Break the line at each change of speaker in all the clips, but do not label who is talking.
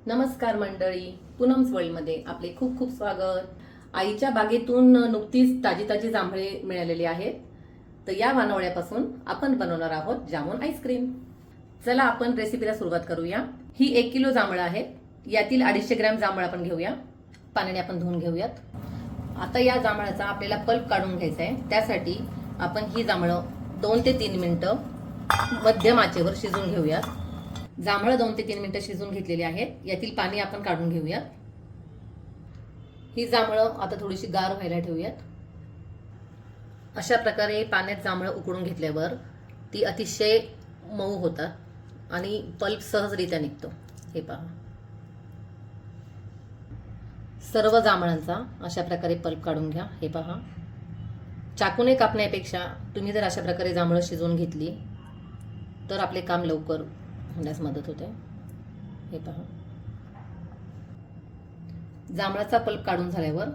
नमस्कार मंडळी, पूनम्स वर्ल्डमध्ये आपले खूप खूप स्वागत. आईच्या बागेतून नुकतीच ताजी ताजी जांभळे मिळालेली आहेत. तर या वानवड्यापासून आपण बनवणार आहोत जामून आईस्क्रीम. चला आपण रेसिपीला सुरुवात करूया. ही 1 किलो जांभळं आहेत. यातील 250 ग्रॅम जांभळं आपण घेऊया. पाण्याने आपण धुवून घेऊयात. आता या जांभळाचा आपल्याला पल्प काढून घ्यायचा आहे. त्यासाठी आपण ही जांभळं 2 ते 3 मिनिटं मध्यम आचेवर शिजवून घेऊयात. जांभळं 2 ते 3 मिनिटं शिजवून घेतलेली आहेत. यातील पाणी आपण काढून घेऊयात. ही जांभळं आता थोडीशी गार व्हायला ठेवूयात. अशा प्रकारे पाण्यात जांभळं उकळून घेतल्यावर ती अतिशय मऊ होतात आणि पल्प सहजरित्या निघतो. हे पहा, सर्व जांभळांचा अशा प्रकारे पल्प काढून घ्या. हे पहा, चाकूने कापण्यापेक्षा तुम्ही जर अशा प्रकारे जांभळं शिजवून घेतली तर आपले काम लवकर होण्यास मदत होते. हे पहा, जांभळाचा पल्प काढून झाल्यावर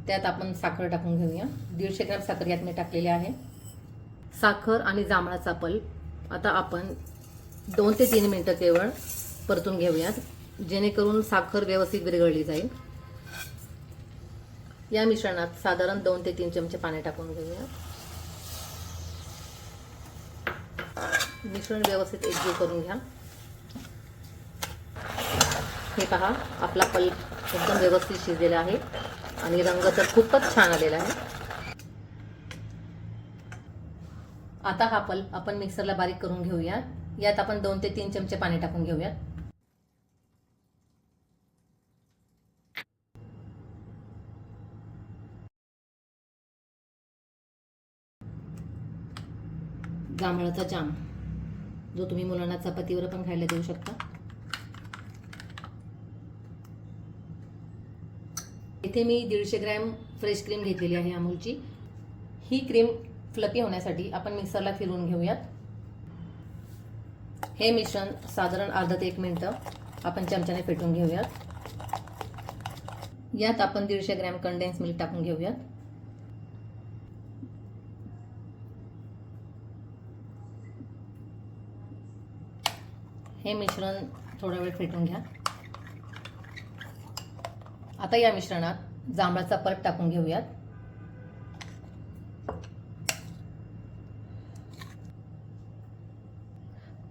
त्यात आपण साखर टाकून घेऊया. 150 ग्रॅम साखर यात मी टाकलेली आहे. साखर आणि जांभळाचा पल्प आता आपण 2 ते 3 मिनिटं केवळ परतून घेऊयात, जेणेकरून साखर व्यवस्थित विरघळली जाईल. या मिश्रणात साधारण 2 ते 3 चमचे पाणी टाकून घेऊया. मिश्रण व्यवस्थित एकजीव करून घ्या. हे पहा, आपला पल्प एकदम व्यवस्थित शिजलेला आहे आणि रंग तर खूपच छान आलेला आहे. आता हा पल्प आपण मिक्सरला बारीक करून घेऊया. यात आपण 2 ते 3 चमचे पाणी टाकून घेऊया. जांभळाचा जाम, जो तुम्ही मुलांना चपातीवर पण खायला देऊ शकता. इथे मी 150 ग्रॅम फ्रेश क्रीम घेतलेली आहे अमूलची. ही क्रीम फ्लफी होण्यासाठी आपण मिक्सरला फिरवून घेऊयात. हे मिश्रण साधारण अर्धा ते 1 मिनिट आपण चमच्याने फेटून घेऊयात. यात आपण 150 ग्रॅम कंडेन्स मिल्क टाकून घेऊयात. हे मिश्रण थोडा वेळ फेटून घ्या. आता या मिश्रणात जांभळाचा पल्प टाकून घेऊयात.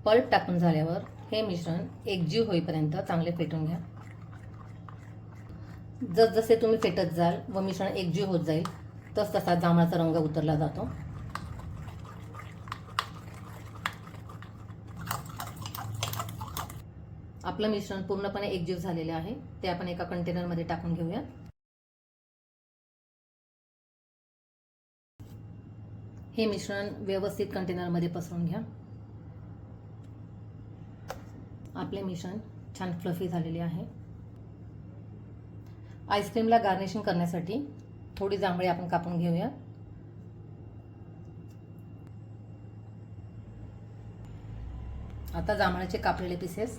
पल्प टाकून झाल्यावर हे मिश्रण एकजीव होईपर्यंत चांगले फेटून घ्या. जसजसे तुम्ही फेटत जाल व मिश्रण एकजीव होत जाईल तसा जांभळाचा रंग उतरला जातो. आपलं मिश्रण पूर्णपणे एकजीव झालेले आहे. ते आपण एका कंटेनरमध्ये टाकून घेऊया. हे मिश्रण व्यवस्थित कंटेनरमध्ये पसरून घ्या. आपले मिश्रण छान फ्लफी झालेले आहे. आईस्क्रीमला गार्निशिंग करण्यासाठी थोडी जांभळे आपण कापून घेऊया. आता जांभळाचे कापलेले पीसेस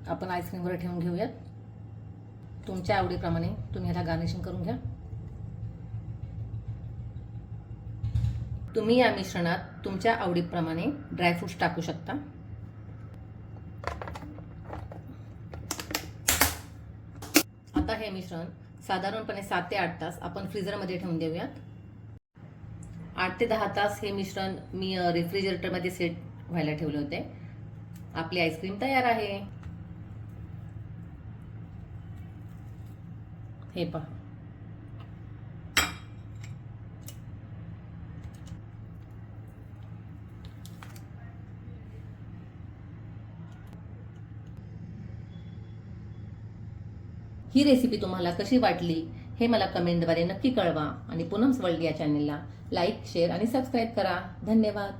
आपण आईस्क्रीमवर ठेवून घेऊयात. तुमच्या आवडीप्रमाणे तुम्ही ह्याला गार्निशिंग करून घ्या. तुम्ही या मिश्रणात तुमच्या आवडीप्रमाणे ड्रायफ्रूट्स टाकू शकता. आता हे मिश्रण साधारणपणे 7 ते 8 तास आपण फ्रीजरमध्ये ठेवून देऊयात. 8 ते 10 तास हे मिश्रण मी रेफ्रिजरेटरमध्ये सेट व्हायला ठेवले होते. आपली आईस्क्रीम तयार आहे. हे पहा, ही रेसिपी तुम्हाला कशी वाटली हे मला कमेंटद्वारे नक्की कळवा आणि पूनम्स वर्ल्ड या चॅनलला लाईक, शेअर आणि सबस्क्राईब करा. धन्यवाद.